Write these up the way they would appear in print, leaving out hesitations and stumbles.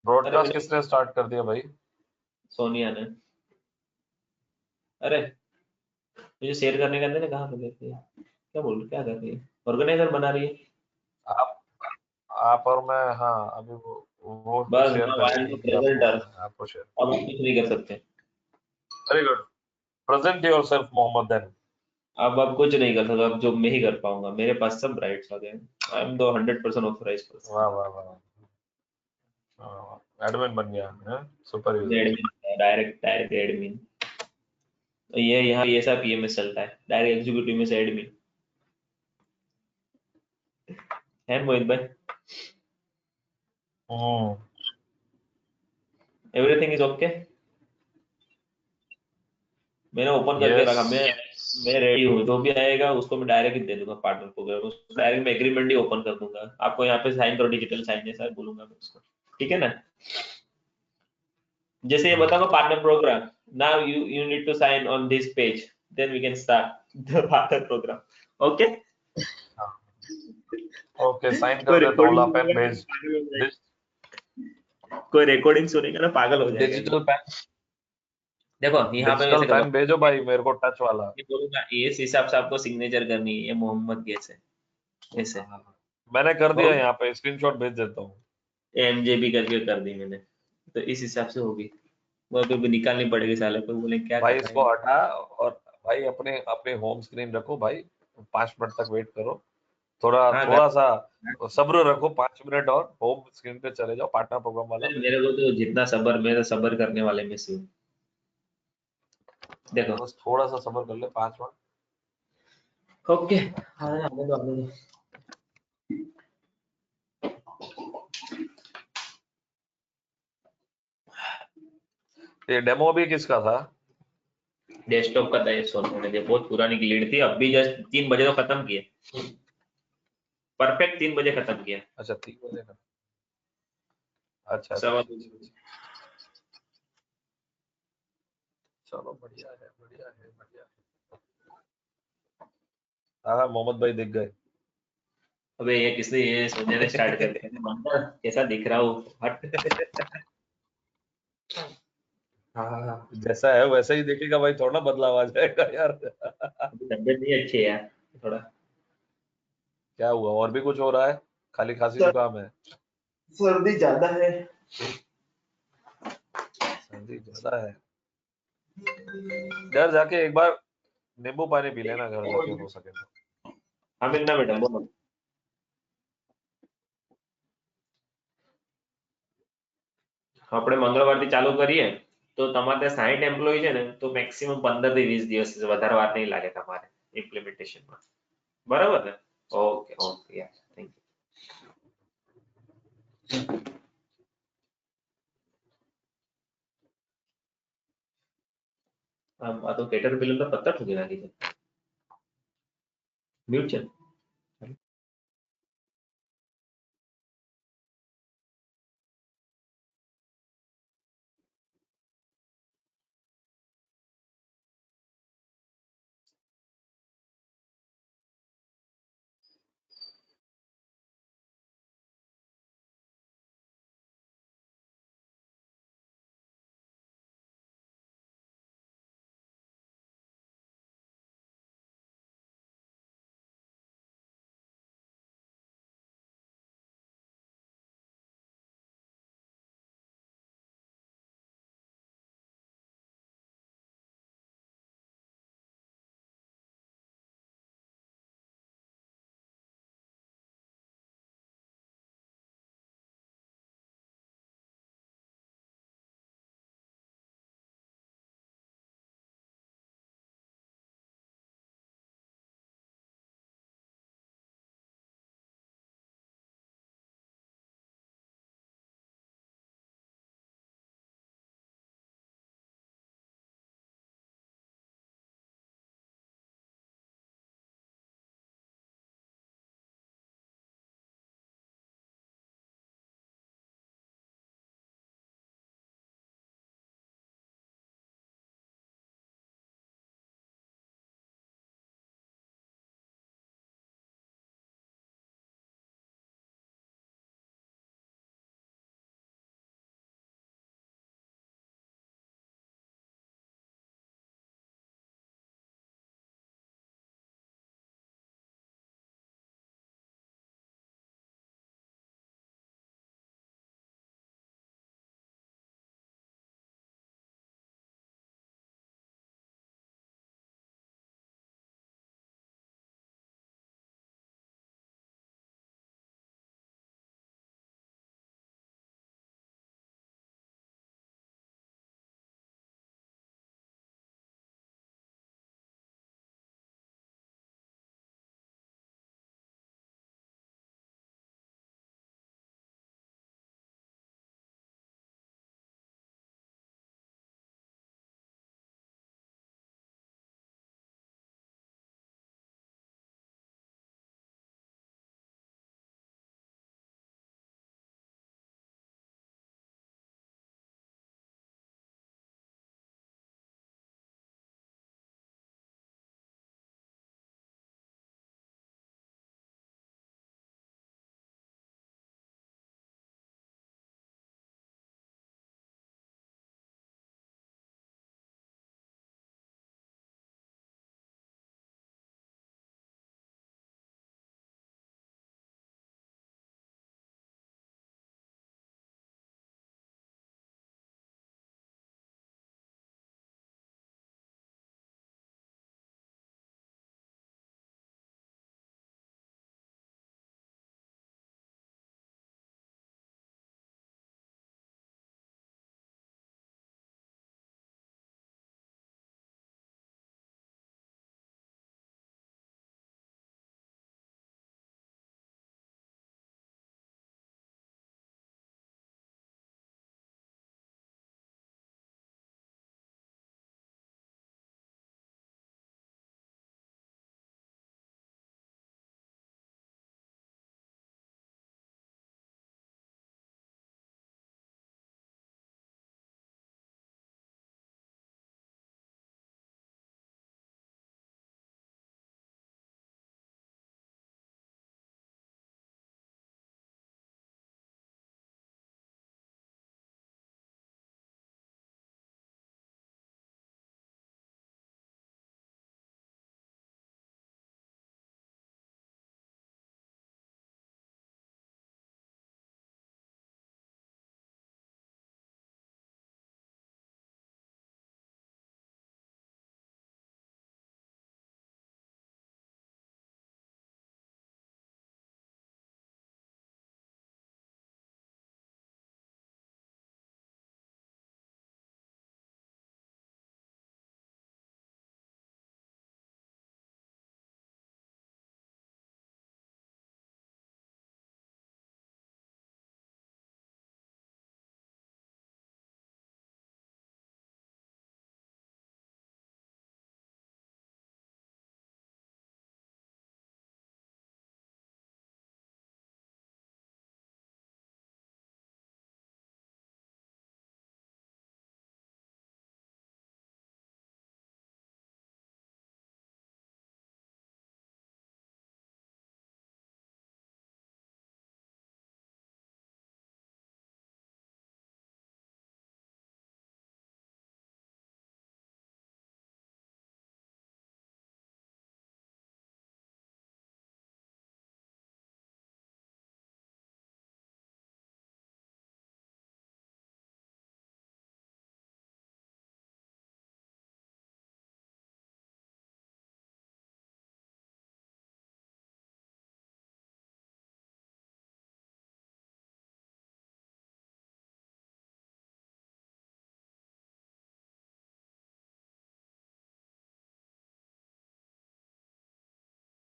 अरे ब्रॉडकास्ट मुझे किसने स्टार्ट कर दिया भाई? सोनिया ने। अरे मुझे शेयर करने का अंदर ने कहा देती है। क्या बोल रही क्या कर रही है? ऑर्गेनाइजर बना रही है। आप आप और मैं, हाँ अभी वो फिर बस शेयर ना वाइल्ड करेगी कि आपको, प्रेजेंटर। मैं आपको शेयर। अब हम कुछ नहीं कर सकते। Very good. Present yourself Mohammed then. अब कुछ नहीं कर सकता। अब जो मैं ही कर पाऊंगा। मेरे पास सब राइट्स आ गए। I am the 100% authorise person. वाह वाह वाह। एडमिन बन गया है, super user. Admin direct direct admin. ये यहाँ ये सब पीएमएस चलता है डायरेक्ट एग्जीक्यूटिव में से एडमिन। है मोहित भाई। हम्म। Everything is okay. मैंने ओपन करके यस। रखा। मैं रेडी हूँ। जो भी आएगा उसको मैं डायरेक्ट ही दे दूंगा पार्टनर प्रोग्राम। उसको डायरेक्ट मैं एग्रीमेंट ही ओपन कर दूंगा। आपको यहाँ पे साइन करो डिजिटल साइन जैसा बोलूंगा मैं उसको। ठीक है ना? जैसे ये बताओ partner programme. Now you need to sign on this page. Then we can start the partner programme. Okay. Okay, sign कोई कर देता हूँ, ला रिकॉर्डिंग पेन सुनेगा ना भेज। पागल हो जाएगा। कोई रिकॉर्डिंग सुनेगा ना पागल हो जाएगा ये। Digital pen. देखो यहाँ पे डिजिटल वैसे करो। पेन भेजो भाई मेरे को, टच वाला। ये बोलूंगा इस हिसाब से आपको सिग्नेचर करनी है। ये मोहम्मद कैसे ऐसे मैंने कर हो दिया, यहाँ पे स्क्रीनशॉट भेज देता हूँ। एमजेबी करके कर दी मैंने। तो इस हिसाब से होगी। वो तो निकालनी पड़ेगी साले को। बोले क्या कर भाई रहा है इसको ये। हटा, और भाई अपने अपने होम स्क्रीन रखो भाई। 5 मिनट तक वेट करो। थोड़ा हाँ थोड़ा सा सब्र रखो, 5 मिनट और होम स्क्रीन पे चले जाओ, पार्टनर प्रोग्राम वाला। मेरे को तो जितना सबर मैं तो सबर करने वाले में से हूँ। देखो। बस थोड़ा सा सब्र कर ले, 5 मिनट। ओके आने दो आने दो। ये डेमो भी किसका था? डेस्कटॉप का था ये सोनू ने। बहुत पुरानी की लीड थी। अब भी जस्ट 3 बजे तो खत्म किया। परफेक्ट 3 बजे खत्म किया। अच्छा, 3 बजे का। अच्छा अच्छा सवा अच्छा अच्छा अच्छा। चलो बढ़िया है, बढ़िया है, बढ़िया है। हाँ मोहम्मद भाई दिख गए। अबे ये किसने ये सोचने स्टार्ट कर दिया मंदा कैसा दिख रहा हूँ हट। हाँ। जैसा है वैसा ही देखेगा भाई, थोड़ा ना बदलाव आ जाएगा यार। अभी तबीयत नहीं अच्छी है यार। थोड़ा क्या हुआ, और भी कुछ हो रहा है? खाली खांसी जुकाम है? सर्दी ज्यादा है। सर्दी ज्यादा है? घर जाके एक बार नींबू पानी पी लेना, घर जाके हो सके तो। हाँ मिलना बेटा बोलो। આપણે મંગળવારથી ચાલુ કરીએ તો તમારે ત્યાં 60 એમ્પ્લોયી છે ને તો મેક્સિમમ 15 થી 20 દિવસ વધારે વાર નહીં લાગે તમારે ઇમ્પ્લિમેન્ટેશનમાં. બરાબર ને? ઓકે ઓકે યાર થેન્ક યુ. આ તો કેટરપિલર તો પત્તા ઠોકી નાખી છે. મ્યુટ છે.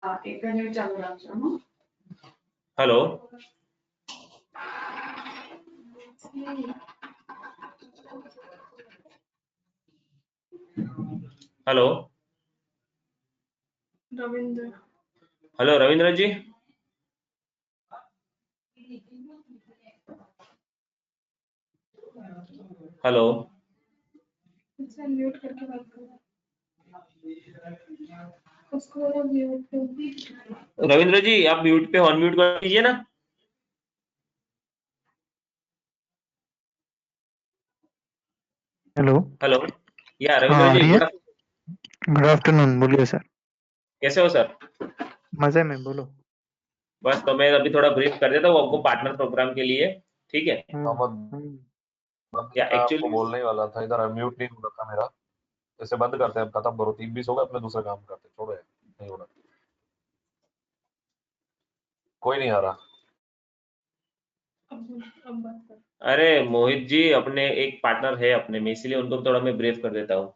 हेलो हेलो हेलो रविंद्र जी, हेलो रविंद्र जी, आप म्यूट पे अनम्यूट कर दीजिए ना। हेलो। हेलो या हाँ रविंद्र आ जी, रही है। गुड। गुड आफ्टरनून, बोलिए सर। कैसे हो सर? मजे में, बोलो। बस तो मैं अभी थोड़ा ब्रीफ कर देता हूँ आपको पार्टनर प्रोग्राम के लिए, ठीक है? मोहम्मद, हम्म। अभी या मैं आपको एक्चुअली बोलने ही वाला था, इधर अनम्यूट नहीं हो रहा था मेरा। इसे बंद करते हैं, अब खत्म करो, 3-20 हो गए, अपने दूसरे काम करते हैं, छोड़ो यार, नहीं हो रहा, कोई नहीं आ रहा। अरे मोहित जी, अपने एक पार्टनर है अपने में, इसीलिए उनको थोड़ा मैं ब्रीफ कर देता हूँ।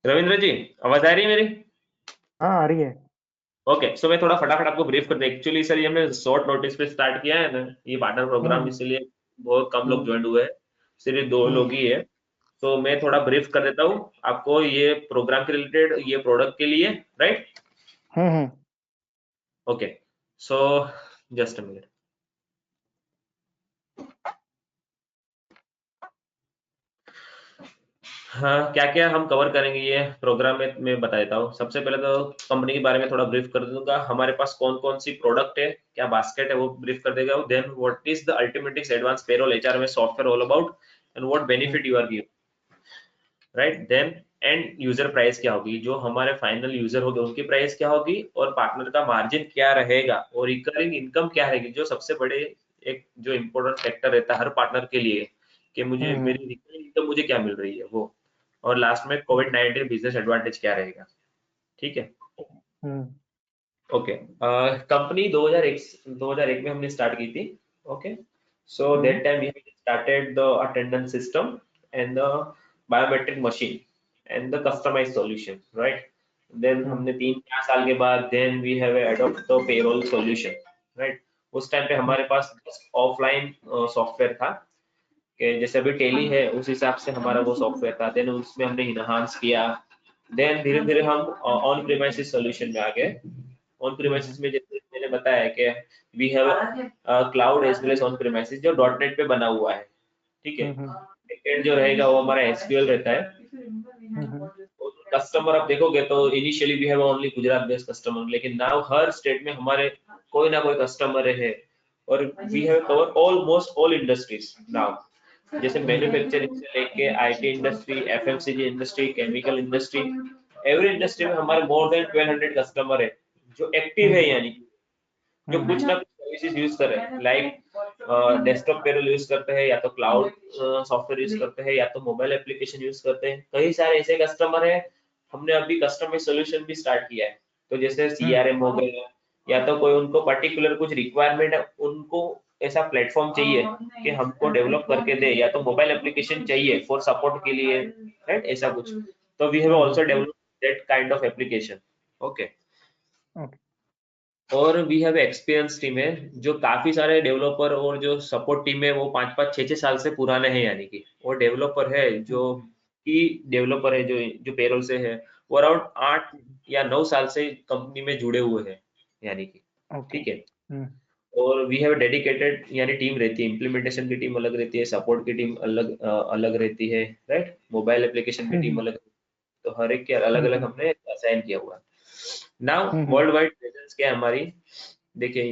रविंद्र जी, आवाज आ रही है मेरी? हाँ आ रही है। ओके, सो मैं थोड़ा फटाफट आपको ब्रीफ कर दूं। एक्चुअली सर, ये हमने शॉर्ट नोटिस पे स्टार्ट किया है ना ये पार्टनर प्रोग्राम, हम्म। इसीलिए बहुत कम लोग हम्म। ज्वाइन हुए हैं, सिर्फ 2 लोग हम्म। ही है। तो मैं थोड़ा ब्रीफ कर देता हूँ आपको ये प्रोग्राम के रिलेटेड, ये प्रोडक्ट के लिए, right? Hmm. Okay, so just a minute. हाँ, क्या क्या हम कवर करेंगे ये प्रोग्राम में मैं बता देता हूँ। सबसे पहले तो कंपनी के बारे में थोड़ा ब्रीफ कर दूंगा, हमारे पास कौन कौन सी प्रोडक्ट है, क्या बास्केट है, वो ब्रीफ कर देगा। Then what is the Ultimatix advance payroll HR में software all about, and what benefit you are giving, right? Then and user price क्या होगी, जो हमारे फाइनल यूजर होंगे उनकी प्राइस क्या होगी, और पार्टनर का मार्जिन क्या रहेगा, और रिकरिंग इनकम क्या रहेगी, जो सबसे बड़े एक जो इम्पोर्टेंट फैक्टर रहता है हर पार्टनर के लिए, कि मुझे हम्म। मेरी रिकरिंग इनकम मुझे क्या मिल रही है वो, और लास्ट में कोविड-19 बिजनेस एडवांटेज क्या रहेगा, ठीक है? हम्म। ओके, कंपनी 2001 में हमने स्टार्ट की थी। Okay, so that time we started the attendance system and the biometric machine and the customise solution, right? Then हमने 3-4 साल के बाद then we have adopt the payroll solution, right? उस टाइम पे हमारे पास ऑफलाइन सॉफ्टवेयर था, कि जैसे अभी टेली है उस हिसाब से हमारा वो सॉफ्टवेयर था। देन उसमें हमने इनहांस किया, देन धीरे धीरे हम ऑन प्रीमाइसिस सॉल्यूशन में आ गए। ऑन प्रीमाइसिस में जैसे मैंने बताया कि we have cloud as well as on premises, जो डॉट नेट पे बना हुआ है, ठीक है? बैकएंड जो रहेगा वो हमारा एसक्यूएल रहता है। कस्टमर आप देखोगे तो initially we have only Gujarat based customer, लेकिन नाउ हर स्टेट में हमारे कोई ना कोई कस्टमर है, और we have cover almost all industries now, जैसे मैन्युफैक्चरिंग से लेके IT industry, FMCG industry, chemical industry, every industry में हमारे मोर देन 1200 कस्टमर है जो एक्टिव है, यानी जो कुछ ना कुछ सर्विसेज यूज कर रहे हैं, लाइक डेस्कटॉप पेरोल यूज करते हैं, या तो क्लाउड सॉफ्टवेयर यूज करते हैं, या तो मोबाइल एप्लीकेशन यूज करते हैं। कई सारे ऐसे कस्टमर हैं, हमने अभी कस्टमाइज सॉल्यूशन भी स्टार्ट किया है। तो जैसे सीआरएम हो गया, या तो कोई उनको पर्टिकुलर कुछ रिक्वायरमेंट है, उनको ऐसा प्लेटफॉर्म चाहिए कि हमको डेवलप करके दे, या तो मोबाइल एप्लीकेशन चाहिए फॉर सपोर्ट के लिए, राइट? ऐसा कुछ, तो we have also developed that kind of application. Okay, और वी हैव एक्सपीरियंस टीम है, जो काफी सारे डेवलपर और जो सपोर्ट टीम है वो 5-5 6-6 साल से पुराने हैं, यानी कि वो डेवलपर है जो की डेवलपर है जो पेरोल से है, वो अराउंड 8 या 9 साल से कंपनी में जुड़े हुए हैं, यानी कि, ओके। ठीक है? और वी हैव डेडिकेटेड यानी टीम रहती है, इम्प्लीमेंटेशन की टीम अलग रहती है, सपोर्ट की टीम अलग अलग रहती है, राइट? मोबाइल एप्लीकेशन की टीम अलग, तो हर एक के अलग अलग हमने असाइन किया हुआ है। नाउ वर्ल्ड वाइड प्रेजेंस क्या है हमारी, देखिए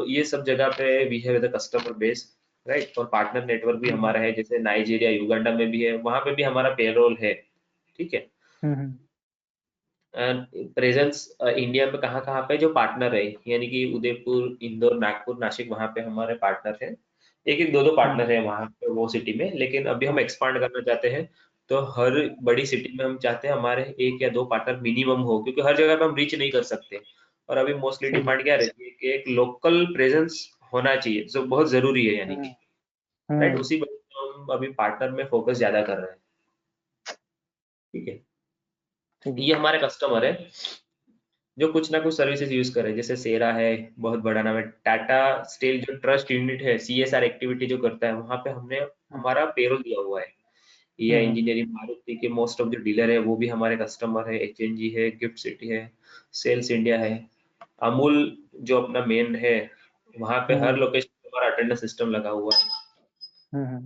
ये सब जगह पे we have the customer base, right? और पार्टनर नेटवर्क भी हमारा है, जैसे नाइजीरिया, युगांडा में भी है, वहां पे भी हमारा पेरोल है, ठीक है? प्रेजेंस इंडिया में कहाँ कहाँ पे जो पार्टनर है, यानी कि उदयपुर, इंदौर, नागपुर, नासिक, वहां पे हमारे पार्टनर है। एक एक दो दो पार्टनर है वहां पे वो सिटी में, लेकिन अभी हम एक्सपांड करना चाहते हैं। तो हर बड़ी सिटी में हम चाहते हैं हमारे 1 या 2 पार्टनर मिनिमम हो, क्योंकि हर जगह पे हम रीच नहीं कर सकते। और अभी मोस्टली डिमांड क्या रहती है कि एक लोकल प्रेजेंस होना चाहिए, जो बहुत जरूरी है, यानी कि, राइट? उसी वजह से हम अभी पार्टनर में फोकस ज्यादा कर रहे हैं। ठीक है। ठीक है। ये हमारे कस्टमर है जो कुछ ना कुछ सर्विसेज यूज करे, जैसे सेरा है, बहुत बड़ा नाम है। टाटा स्टील जो ट्रस्ट यूनिट है, CSR एक्टिविटी जो करता है, वहां पे हमने हमारा पेरोल दिया हुआ है। ये इंजीनियरिंग, मारुति के मोस्ट ऑफ जो डीलर है वो भी हमारे कस्टमर है। HNG है, गिफ्ट सिटी है, सेल्स इंडिया है, अमूल जो अपना मेन है, वहां पे हर लोकेशन पे हमारा अटेंडेंस सिस्टम लगा हुआ है।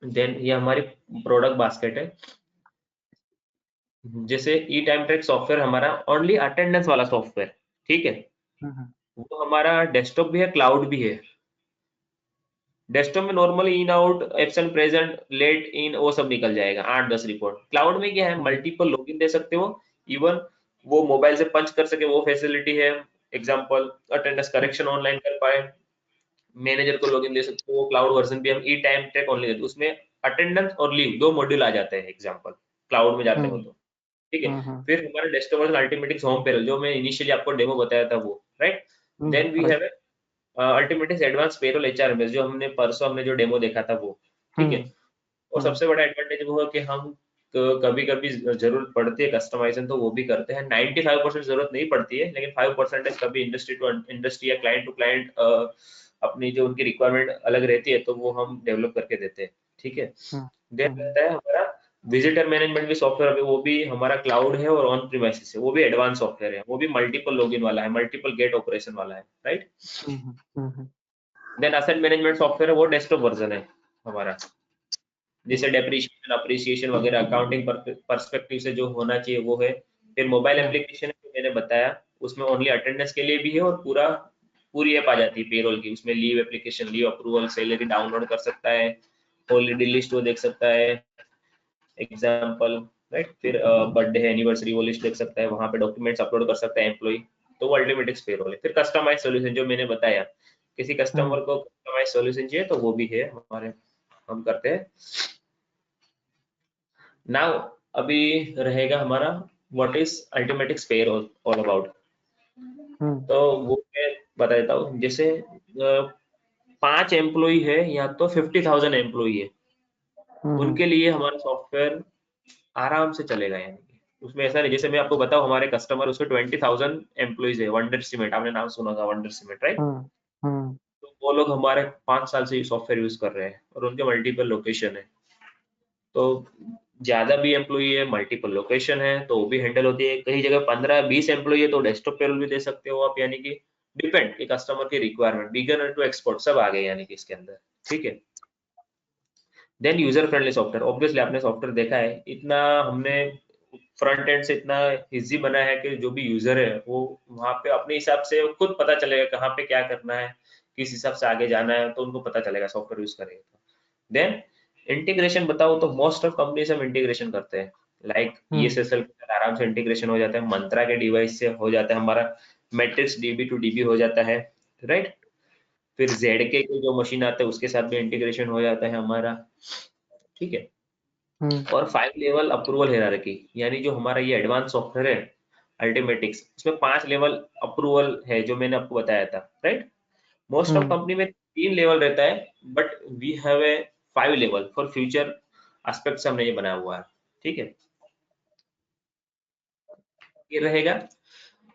देन ये हमारी प्रोडक्ट बास्केट है। जैसे ई टाइम ट्रैक सॉफ्टवेयर हमारा ओनली अटेंडेंस वाला सॉफ्टवेयर, ठीक है। वो हमारा डेस्कटॉप भी है, क्लाउड भी है। डेस्कटॉप में normally in out, absent, present, late in, वो सब निकल जाएगा, 8-10 रिपोर्ट। क्लाउड में क्या है, मल्टीपल लॉगिन दे सकते हो, इवन वो मोबाइल से पंच कर सके वो फैसिलिटी है। एग्जांपल, अटेंडेंस करेक्शन ऑनलाइन कर पाए, मैनेजर को लॉगिन दे सकते हो। वो क्लाउड वर्जन भी हम ई टाइम ट्रैक ओनली देते हैं, उसमें अटेंडेंस और लीव दो मॉड्यूल आ जाते हैं। एग्जांपल, क्लाउड में जाते हो तो, ठीक है। फिर हमारा desktop version Ultimatix home payroll, जो मैं इनिशियली आपको डेमो बताया था वो, right. Then we have Ultimatix advance payroll HRMS, जो हमने परसों हमने जो डेमो देखा था वो, ठीक है। और सबसे बड़ा एडवांटेज वो है कि हम कभी कभी जरूरत पड़ती है कस्टमाइजेशन, तो वो भी करते हैं। 95% जरूरत नहीं पड़ती है, लेकिन 5% कभी इंडस्ट्री टू इंडस्ट्री या क्लाइंट टू क्लाइंट अपनी जो उनकी रिक्वायरमेंट अलग रहती है, तो वो हम डेवलप करके देते हैं, ठीक है। देन रहता है हमारा विजिटर मैनेजमेंट भी सॉफ्टवेयर, अभी वो भी हमारा क्लाउड है और ऑन प्रीमाइसेस है, वो भी एडवांस सॉफ्टवेयर है, वो भी मल्टीपल लॉगिन वाला है, मल्टीपल गेट ऑपरेशन वाला है, right. Then asset management software है, वो डेस्कटॉप वर्जन है हमारा, जैसे डेप्रिसिएशन, अप्रिसिएशन वगैरह अकाउंटिंग पर्सपेक्टिव से जो होना चाहिए वो है। फिर मोबाइल एप्लीकेशन जो मैंने बताया, उसमें ओनली अटेंडेंस के लिए भी है, और पूरी ऐप आ जाती है पेरोल की। उसमें leave application, leave approval, salary download कर सकता है, हॉलीडे लिस्ट वो देख सकता है, एग्जाम्पल, राइट। फिर बर्थडे है, एनिवर्सरी, वो लिस्ट देख सकता है, वहां पे डॉक्यूमेंट्स अपलोड कर सकता है एम्प्लॉय। तो वो अल्टीमेटिक्स पेरोल है। फिर कस्टमाइज सॉल्यूशन जो मैंने बताया, किसी कस्टमर को कस्टमाइज सॉल्यूशन चाहिए तो वो भी है हमारे, हम करते हैं। नाउ अभी रहेगा हमारा what is Ultimatix payroll all about. तो वो मैं बता देता हूँ। जैसे 5 एम्प्लॉय है या तो 50,000 एम्प्लॉय है, उनके लिए हमारा सॉफ्टवेयर आराम से चलेगा। यानी कि उसमें ऐसा नहीं, जैसे मैं आपको बताऊं, हमारे कस्टमर उसमें 20,000 एम्प्लॉइज है, वंडर सीमेंट, आपने नाम सुना होगा वंडर सीमेंट, राइट। तो वो लोग हमारे 5 साल से ये सॉफ्टवेयर यूज कर रहे हैं, और उनके मल्टीपल लोकेशन है। तो ज्यादा भी एम्प्लॉई है, मल्टीपल लोकेशन है, तो वो भी हैंडल होती है। कई जगह 15-20 एम्प्लॉई है तो डेस्कटॉप पेरोल भी दे सकते हो आप। यानी कि डिपेंड कि कस्टमर की रिक्वायरमेंट, बिगिनर टू एक्सपर्ट सब आ गए यानी कि इसके अंदर, ठीक है। Then user friendly software, obviously आपने सॉफ्टवेयर देखा है, इतना हमने फ्रंट एंड से इतना इजी बना है कि जो भी यूजर है वो वहां पे अपने हिसाब से खुद पता चलेगा कहाँ पे क्या करना है, किस हिसाब से आगे जाना है, तो उनको पता चलेगा सॉफ्टवेयर यूज करेंगे तो। देन इंटीग्रेशन बताओ तो मोस्ट ऑफ कंपनीज हम इंटीग्रेशन करते हैं, लाइक ESSL के साथ आराम से इंटीग्रेशन हो जाता है, मंत्रा के डिवाइस से हो जाता है, हमारा मैट्रिक्स DB टू DB हो जाता है, राइट। फिर ZK के जो मशीन आते हैं उसके साथ भी इंटीग्रेशन हो जाता है हमारा, ठीक है। और 5 लेवल अप्रूवल हायरार्की, यानी जो हमारा ये एडवांस सॉफ्टवेयर है अल्टीमेटिक्स, उसमें 5 लेवल अप्रूवल है जो मैंने आपको बताया था, राइट। मोस्ट ऑफ कंपनी में 3 लेवल रहता है, but we have a 5 level for future aspect से हमने ये बनाया हुआ है, ठीक है। ये रहेगा।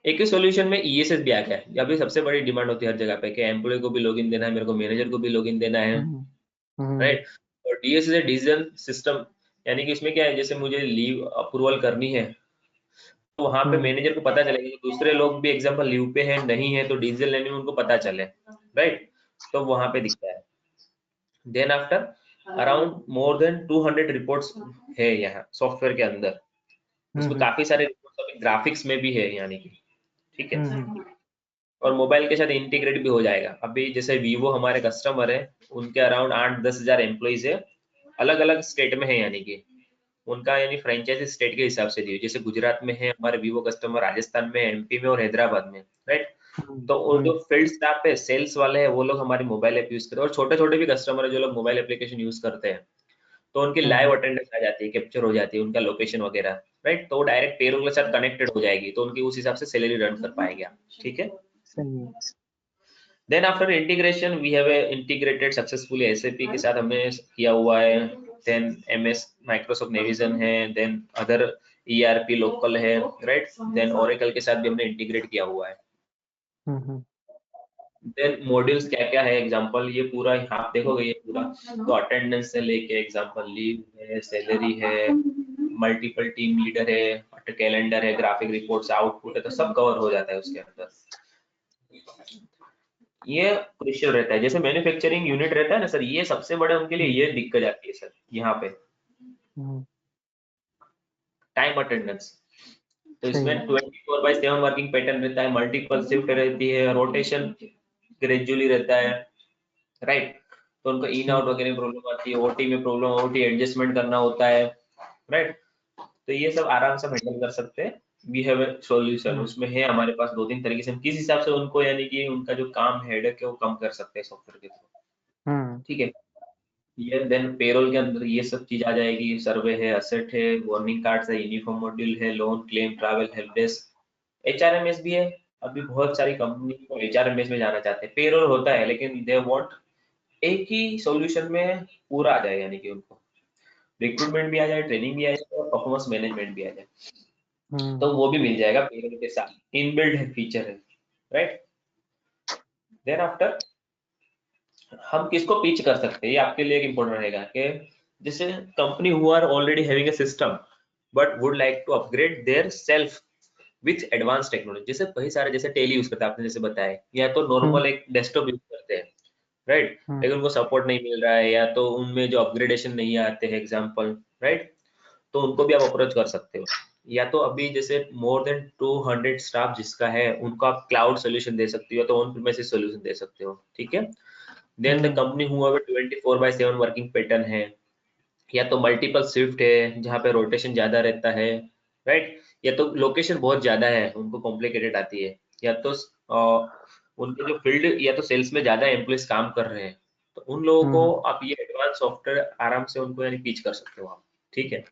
एक ही सॉल्यूशन में ESS भी आ गया है। अभी सबसे बड़ी डिमांड होती है हर जगह पे कि एम्प्लॉय को भी लॉगिन देना है, मेरे को मैनेजर को भी लॉगिन देना है, राइट। और DSS है डिसीजन सिस्टम, यानी कि इसमें क्या है, जैसे मुझे लीव अप्रूवल करनी है तो वहां पे मैनेजर को पता चलेगा कि दूसरे लोग भी एग्जांपल लीव पे है नहीं है, तो डिसीजन लेने में उनको पता चले, राइट। तो वहां पे दिखता है। Then after around more than 200 reports है यहाँ सॉफ्टवेयर के अंदर। उसमें काफी सारे रिपोर्ट्स अभी ग्राफिक्स में भी है, यानी कि, ठीक है। और मोबाइल के साथ इंटीग्रेट भी हो जाएगा। अभी जैसे वीवो हमारे कस्टमर है, उनके अराउंड 8-10 हजार एम्प्लॉइज है, अलग अलग स्टेट में है, यानी कि उनका यानी फ्रेंचाइजी स्टेट के हिसाब से दी, जैसे गुजरात में है हमारे वीवो कस्टमर, राजस्थान में, MP में और हैदराबाद में, राइट। तो वो जो फील्ड स्टाफ है, सेल्स वाले हैं, वो लोग हमारी मोबाइल ऐप यूज करते हैं। और छोटे छोटे भी कस्टमर है जो लोग मोबाइल एप्लीकेशन यूज करते हैं, तो उनकी लाइव अटेंडेंस आ जाती है, कैप्चर हो जाती है उनका लोकेशन वगैरह, राइट। तो वो डायरेक्ट पेरोल के साथ कनेक्टेड हो जाएगी, तो उनकी उस हिसाब से सैलरी रन कर पाएंगे आप, ठीक है। Then after integration we have integrated successfully SAP के साथ हमने किया हुआ है, देन एमएस माइक्रोसॉफ्ट नेविजन है, देन अदर ईआरपी लोकल है, राइट, देन ओरेकल के साथ भी हमने इंटीग्रेट किया हुआ है। देन मॉड्यूल्स क्या क्या है, एग्जांपल ये पूरा आप देखोगे ये पूरा, तो अटेंडेंस से लेके एग्जांपल लीव है, सैलरी है, मल्टीपल टीम लीडर है, कैलेंडर है, ग्राफिक रिपोर्ट्स, आउटपुट है, तो सब कवर हो जाता है उसके अंदर। ये क्रुशियल रहता है, जैसे मैन्युफैक्चरिंग यूनिट रहता है ना सर, ये सबसे बड़े उनके लिए ये दिक्कत आती है सर यहाँ पे, टाइम अटेंडेंस। तो इसमें 24/7 वर्किंग पैटर्न रहता है, मल्टीपल शिफ्ट रहती है, रोटेशन ग्रेजुअली रहता है, राइट, तो उनको इन आउट वगैरह प्रॉब्लम आती है, ओटी में प्रॉब्लम, ओटी एडजस्टमेंट करना होता है, राइट, तो ये सब आराम से हैंडल कर सकते हैं। वी हैव ए सॉल्यूशन, उसमें है हमारे पास 2-3 तरीके से हम किस हिसाब से उनको यानी कि उनका जो काम हेडेक है वो कम कर सकते हैं सॉफ्टवेयर के थ्रू, ठीक है। ये देन पेरोल के अंदर ये सब चीज आ जाएगी, सर्वे है, असेट है, वार्निंग कार्ड्स है, यूनिफॉर्म मॉड्यूल है, loan claim travel help desk, HRMS भी है। अभी बहुत सारी कंपनी को एचआरएमएस में जाना चाहते हैं, पेरोल होता है लेकिन दे वांट एक ही सॉल्यूशन में पूरा आ जाए, यानी कि उनको रिक्रूटमेंट भी आ जाए, ट्रेनिंग भी आ जाए और परफॉर्मेंस मैनेजमेंट भी आ जाए, तो वो भी मिल जाएगा पेरोल के साथ, इनबिल्ट है, फीचर है, राइट। देन आफ्टर हम किसको पिच कर सकते हैं, ये आपके लिए एक इम्पोर्टेंट रहेगा कि जैसे company who are already having a system but would like to upgrade their self with advance technology, जैसे कई सारे जैसे टेली यूज करते हैं आपने जैसे बताया, या तो नॉर्मल एक डेस्कटॉप यूज करते हैं, राइट, लेकिन उनको सपोर्ट नहीं मिल रहा है, या तो उनमें जो अपग्रेडेशन नहीं आते हैं एग्जांपल, राइट, तो उनको भी आप अप्रोच कर सकते हो। या तो अभी जैसे मोर देन 200 स्टाफ जिसका है उनको आप क्लाउड सोल्यूशन दे सकते हो, तो ऑन प्रीमाइसेस सोल्यूशन दे सकते हो, ठीक है। Then the company who have 24/7 working pattern है, या तो मल्टीपल शिफ्ट है जहाँ पे रोटेशन ज्यादा रहता है, राइट, या तो लोकेशन बहुत ज्यादा है उनको कॉम्प्लिकेटेड आती है, या तो उनके जो फील्ड या तो सेल्स में ज्यादा एम्प्लॉइज काम कर रहे हैं, तो उन लोगों को आप ये एडवांस सॉफ्टवेयर आराम से उनको यानी पिच कर सकते हो आप, ठीक है।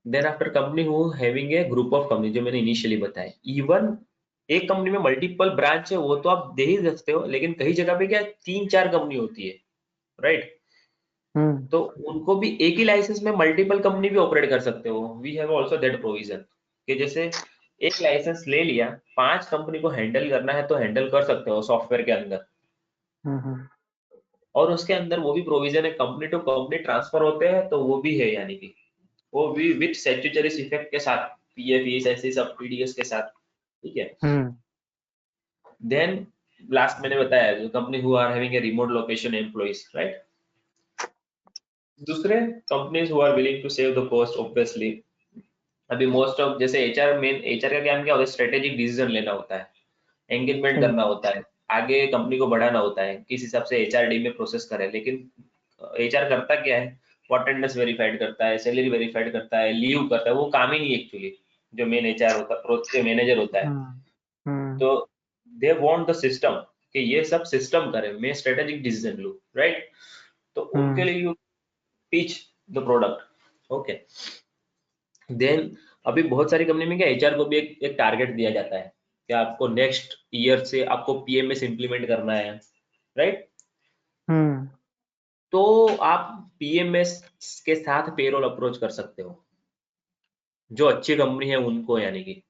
Then after company who having a group of company, जो मैंने इनिशियली बताया, इवन एक कंपनी में मल्टीपल ब्रांच है वो तो आप दे ही सकते हो, लेकिन कई जगह पे क्या 3-4 कंपनी होती है, राइट, तो उनको भी एक ही लाइसेंस में मल्टीपल कंपनी भी ऑपरेट कर सकते हो। We have also that provision कि जैसे एक लाइसेंस ले लिया, 5 कंपनी को हैंडल करना है तो हैंडल कर सकते हो सॉफ्टवेयर के अंदर, और उसके अंदर वो भी प्रोविजन है, कंपनी टू कंपनी ट्रांसफर होते हैं तो वो भी है, यानी कि वो भी विद स्टैट्यूटरी इफेक्ट के साथ, पीएफ ईएसआईसी सब टीडीएस के साथ, ठीक है। देन लास्ट मैंने बताया जो company who are having a remote location employees, right. दूसरे companies who are willing to save the cost, obviously अभी मोस्ट ऑफ जैसे एचआर, मेन एचआर का काम क्या होता है, स्ट्रेटेजिक डिसीजन लेना होता है, एंगेजमेंट करना होता है, आगे कंपनी को बढ़ाना होता है, किस हिसाब से एचआरडी में प्रोसेस करे, लेकिन एचआर करता क्या है, वो अटेंडेंस वेरीफाइड करता है, सैलरी वेरीफाइड करता है, लीव करता है, वो काम ही नहीं एक्चुअली जो मेन एचआर होता है, प्रोजेक्ट मैनेजर होता है। तो दे वांट द सिस्टम कि ये सब सिस्टम करे, मैं स्ट्रेटेजिक डिसीजन लूं, राइट, तो उनके लिए you pitch the product, okay. देन अभी बहुत सारी कंपनी में क्या एचआर को भी एक टारगेट दिया जाता है कि आपको नेक्स्ट ईयर से आपको पीएमएस इंप्लीमेंट करना है, राइट, तो आप पीएमएस के साथ पेरोल अप्रोच कर सकते हो, जो अच्छी कंपनी है उनको, यानी कि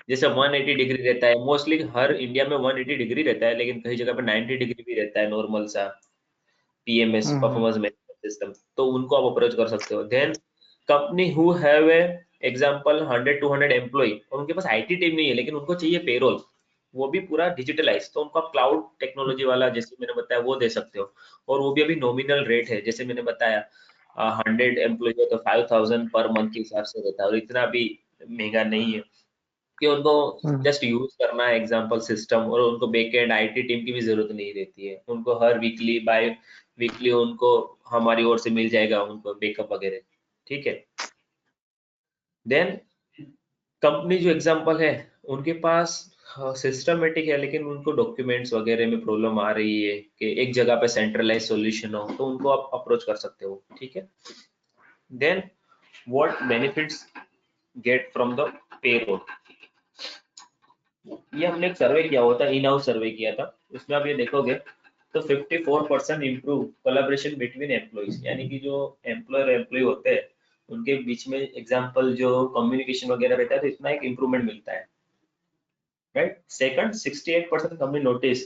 जैसे 180 डिग्री रहता है, मोस्टली हर इंडिया में 180 डिग्री रहता है, लेकिन कई जगह पे 90 डिग्री भी रहता है नॉर्मल सा पीएमएस, परफॉर्मेंस मैनेजमेंट सिस्टम, तो उनको आप अप्रोच कर सकते हो। Then company who have a example 100-200 employ और उनके पास आईटी टीम नहीं है लेकिन उनको चाहिए पेरोल, वो भी पूरा डिजिटलाइज, तो उनको आप क्लाउड टेक्नोलॉजी वाला जैसे मैंने बताया वो दे सकते हो, और वो भी अभी नॉमिनल रेट है, जैसे मैंने बताया 100 एम्प्लॉय तो 5000 पर मंथ के हिसाब से रहता है, और इतना भी महंगा नहीं है कि उनको जस्ट यूज करना है एग्जांपल सिस्टम, और उनको बैकएंड आईटी टीम की भी जरूरत नहीं रहती है, उनको हर वीकली बाय वीकली उनको हमारी ओर से मिल जाएगा उनको बैकअप वगैरह, ठीक है। देन कंपनी जो एग्जांपल है उनके पास सिस्टमेटिक है लेकिन उनको डॉक्यूमेंट्स वगैरह में प्रॉब्लम आ रही है कि एक जगह पे सेंट्रलाइज सॉल्यूशन हो, तो उनको आप अप्रोच कर सकते हो, ठीक है। Then what benefits get from the payroll, ये हमने एक सर्वे किया हुआ था, इन हाउस सर्वे किया था, उसमें आप ये देखोगे तो 54% इम्प्रूव कोलैबोरेशन बिटवीन एम्प्लॉइज, यानी कि जो एम्प्लॉयर एम्प्लॉय होते हैं उनके बीच में एग्जांपल जो कम्युनिकेशन वगैरह रहता है तो इतना एक इम्प्रूवमेंट मिलता है, राइट। सेकंड, 68% कंपनी नोटिस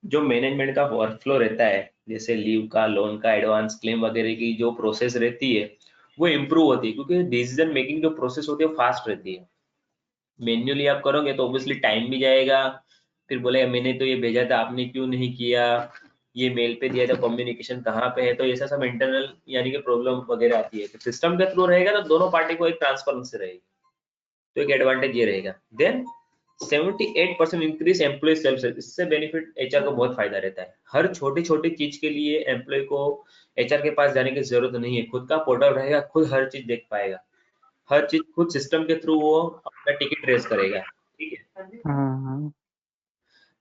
जो मैनेजमेंट का वर्कफ्लो रहता है, जैसे लीव का, लोन का, एडवांस क्लेम वगैरह की जो प्रोसेस रहती है वो इम्प्रूव होती है, क्योंकि डिसीजन मेकिंग जो प्रोसेस होती है फास्ट रहती है। मैन्युअली आप करोगे तो ऑब्वियसली टाइम भी जाएगा, फिर बोलेगा मैंने तो ये भेजा था आपने क्यों नहीं किया, ये मेल पे दिया था, कम्युनिकेशन कहाँ पे है, तो ऐसा सब इंटरनल यानी कि प्रॉब्लम वगैरह आती है। तो सिस्टम के थ्रू रहेगा तो दोनों पार्टी को एक ट्रांसपेरेंसी रहेगी, तो एक एडवांटेज ये रहेगा। Then 78% increase employ self service, इससे बेनिफिट एचआर को बहुत फायदा रहता है। हर छोटी छोटी चीज के लिए एम्प्लॉय को एचआर के पास जाने की जरूरत नहीं है, खुद का पोर्टल रहेगा, खुद हर चीज देख पाएगा, हर चीज खुद सिस्टम के थ्रू वो अपना टिकट ट्रेस करेगा, ठीक है। हाँ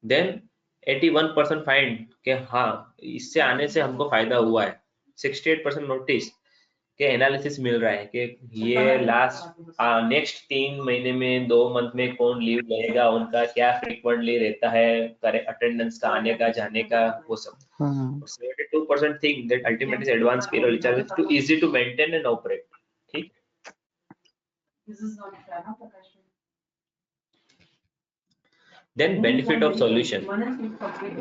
देन 81% फाइंड कि हाँ इससे आने से हमको फायदा हुआ है। 68% नोटिस के एनालिसिस मिल रहा है कि ये लास्ट नेक्स्ट 3 महीने में 2 मंथ में कौन लीव लेगा, उनका क्या फ्रीक्वेंटली रहता है, करे अटेंडेंस का, आने का, जाने का, वो सब। हाँ 72% think that ultimately advanced payroll HR is too easy to maintain and operate, ठीक। Then benefit of solution,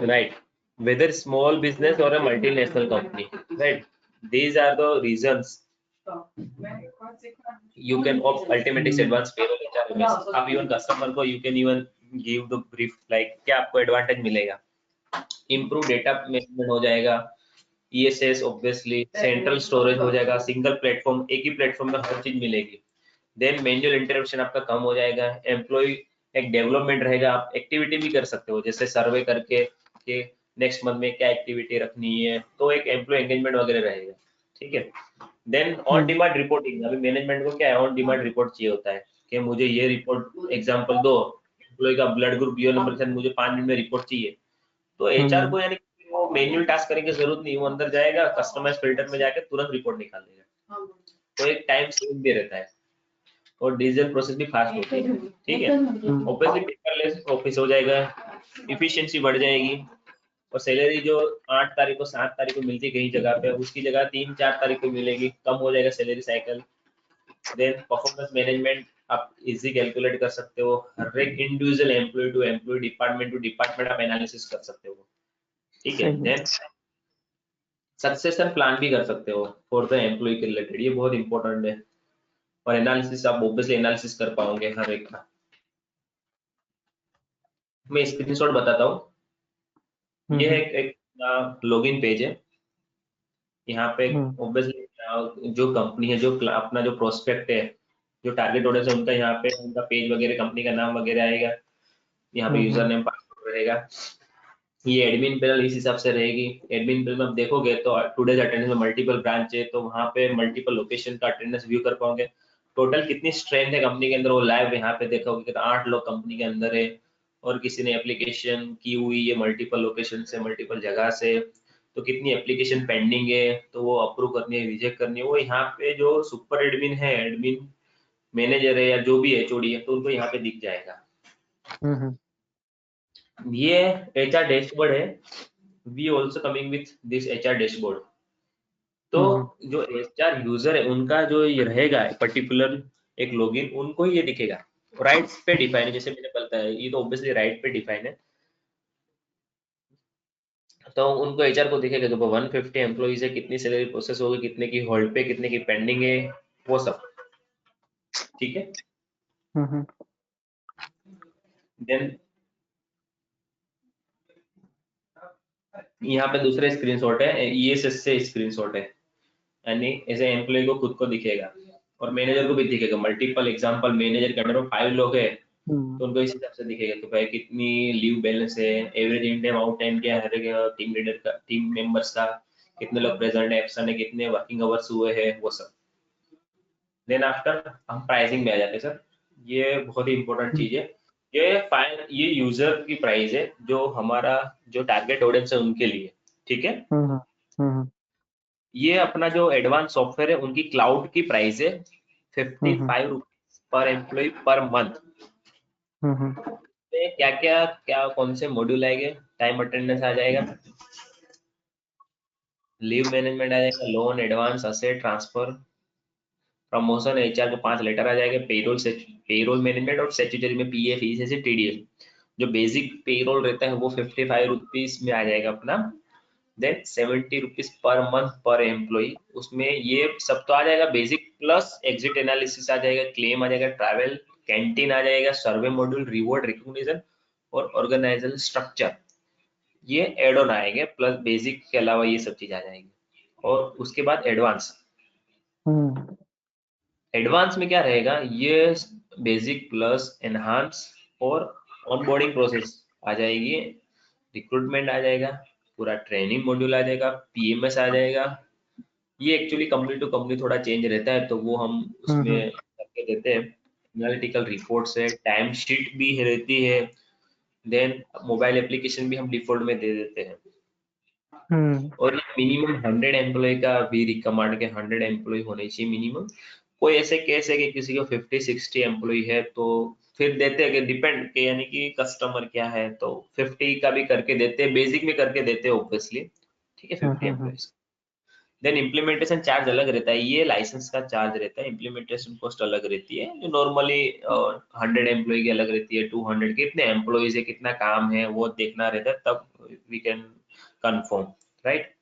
right? Whether small business or a multinational company, right? These are the reasons you can opt ultimately advanced payroll HR. अब even customer को you can even give the brief like क्या आपको advantage मिलेगा, improve data management हो जाएगा, ESS obviously, central storage हो जाएगा, single platform, एक ही प्लेटफॉर्म में हर चीज मिलेगी। देन मैनुअल इंटरप्शन आपका कम हो जाएगा, एम्प्लॉय एक डेवलपमेंट रहेगा, आप एक्टिविटी भी कर सकते हो जैसे सर्वे करके कि नेक्स्ट मंथ में क्या एक्टिविटी रखनी है, तो एक एम्प्लॉय एंगेजमेंट वगैरह रहेगा, ठीक है। देन ऑन डिमांड रिपोर्टिंग, अभी मैनेजमेंट को क्या है, ऑन डिमांड रिपोर्ट चाहिए होता है कि मुझे ये रिपोर्ट एग्जांपल दो, एम्प्लॉय का ब्लड ग्रुप, बीओ नंबर के साथ मुझे 5 मिनट में रिपोर्ट चाहिए, तो एचआर को यानी कि वो मैन्युअल टास्क करने की जरूरत नहीं, वो अंदर जाएगा कस्टमाइज फिल्टर में जाके तुरंत रिपोर्ट निकाल देगा, तो एक टाइम सेव भी रहता है और डिजिटल प्रोसेस भी फास्ट होती है, ठीक है। ऑब्वियसली पेपरलेस ऑफिस हो जाएगा, इफिशिएंसी बढ़ जाएगी, और सैलरी जो 8 तारीख को 7 तारीख को मिलती है कहीं जगह पे, उसकी जगह 3-4 तारीख को मिलेगी, कम हो जाएगा salary cycle. Then performance management आप इजी कैलकुलेट कर सकते हो, हर एक individual employ to employ, department to department आप एनालिसिस कर सकते हो, ठीक है। सही है। देन सक्सेशन प्लान भी कर सकते हो फॉर द एम्प्लॉय के रिलेटेड, ये बहुत इंपॉर्टेंट है, और एनालिसिस आप ऑब्वियसली एनालिसिस कर पाओगे हर एक का। मैं स्क्रीनशॉट बताता हूँ, ये है एक लॉगिन पेज है, यहाँ पे ऑब्वियसली जो कंपनी है, जो अपना जो प्रोस्पेक्ट है, जो टारगेट ऑडियंस है, उनका यहाँ पे उनका पेज वगैरह, कंपनी का नाम वगैरह आएगा, यहाँ पे यूजर नेम पासवर्ड रहेगा। ये एडमिन पैनल इस हिसाब से रहेगी, एडमिन पैनल में आप देखोगे तो टुडेज अटेंडेंस में मल्टीपल ब्रांच है, तो वहाँ पे मल्टीपल लोकेशन का अटेंडेंस व्यू कर पाओगे, टोटल कितनी स्ट्रेंथ है कंपनी के अंदर वो लाइव यहाँ पे देखोगे तो 8 लोग कंपनी के अंदर है, और किसी ने एप्लीकेशन की हुई है मल्टीपल लोकेशन से, मल्टीपल जगह से, तो कितनी एप्लीकेशन पेंडिंग है, तो वो अप्रूव करनी है, रिजेक्ट करनी है, वो यहाँ पे जो सुपर एडमिन है, एडमिन मैनेजर है या जो भी एचओडी है, तो उनको यहाँ पे दिख जाएगा। ये एचआर डैशबोर्ड है, we also coming with this HR dashboard. तो जो एचआर यूजर है उनका जो ये रहेगा पर्टिकुलर एक लॉगिन, उनको ही ये दिखेगा, राइट्स पे डिफाइन है, जैसे मैंने बताया ये तो ऑब्वियसली राइट पे डिफाइन है, तो उनको एचआर को दिखेगा कि 150 एम्प्लॉइज है, कितनी सैलरी प्रोसेस होगी, कितने की होल्ड पे, कितने की पेंडिंग है, वो सब, ठीक है। देन यहाँ पे दूसरे स्क्रीनशॉट है, ईएसएस से स्क्रीनशॉट है, यानी ऐसे एम्प्लॉय को खुद को दिखेगा और मैनेजर को भी दिखेगा। मल्टीपल एग्जांपल, मैनेजर के अंडर में 5 लोग है तो उनको इस हिसाब से दिखेगा कि भाई कितनी लीव बैलेंस है, average in time out time क्या है, टीम लीडर का, टीम मेंबर्स का, कितने लोग प्रेजेंट है, एब्सेंट है, कितने वर्किंग आवर्स हुए हैं, वो सब। देन आफ्टर हम प्राइसिंग में आ जाते हैं सर, ये बहुत ही इंपॉर्टेंट चीज है। ये यूजर की प्राइस है, जो हमारा जो टारगेट ऑडियंस है उनके लिए, ठीक है। ये अपना जो एडवांस सॉफ्टवेयर है उनकी क्लाउड की प्राइस है 55 rupees per employ per month. इसमें क्या क्या क्या कौन से मॉड्यूल आएंगे? टाइम अटेंडेंस आ जाएगा, लीव मैनेजमेंट आ जाएगा, loan advance asset transfer, promotion, HR के 5 लेटर आ जाएंगे, पेरोल से पेरोल मैनेजमेंट और स्टैट्यूटरी में पीएफ ईसीएस टीडीएस। जो बेसिक पेरोल रहता है वो 55 रुपीज में आ जाएगा अपना। देन 70 रुपीज पर मंथ पर एम्प्लॉय, उसमें ये सब तो आ जाएगा बेसिक, प्लस एग्जिट एनालिसिस आ जाएगा, क्लेम आ जाएगा, ट्रैवल, कैंटीन आ जाएगा, सर्वे मॉड्यूल, रिवॉर्ड रिकॉग्निशन और ऑर्गेनाइजल स्ट्रक्चर, ये एड ऑन आएंगे, प्लस बेसिक के अलावा ये सब चीज आ जाएगी। और उसके बाद एडवांस, हम्म एडवांस में क्या रहेगा, ये बेसिक प्लस एनहांस और ऑनबोर्डिंग प्रोसेस आ जाएगी, रिक्रूटमेंट आ जाएगा, पूरा ट्रेनिंग मॉड्यूल आ जाएगा, पीएमएस आ जाएगा। ये एक्चुअली कंपनी टू कंपनी थोड़ा चेंज रहता है, तो वो हम उसमें करके देते हैं। एनालिटिकल रिपोर्ट्स है, टाइम शीट भी रहती है, देन मोबाइल एप्लीकेशन भी हम डिफॉल्ट में दे देते हैं। और मिनिमम 100 एम्प्लॉय का भी रिकमेंड के 100 एम्प्लॉय होने चाहिए मिनिमम। कोई ऐसे केस है कि किसी को 50-60 एम्प्लॉय है तो फिर देते हैं कि डिपेंड के, यानी कि कस्टमर क्या है, तो 50 का भी करके देते हैं, बेसिक में करके देते हैं ऑब्वियसली, ठीक है, 50 एम्प्लॉयज। देन इम्प्लीमेंटेशन चार्ज अलग रहता है, ये लाइसेंस का चार्ज रहता है, इम्प्लीमेंटेशन कॉस्ट अलग रहती है, जो नॉर्मली 100 एम्प्लॉय की अलग रहती है, 200 कितने एम्प्लॉयज है, कितना काम है वो देखना रहता है, तब we can confirm, right.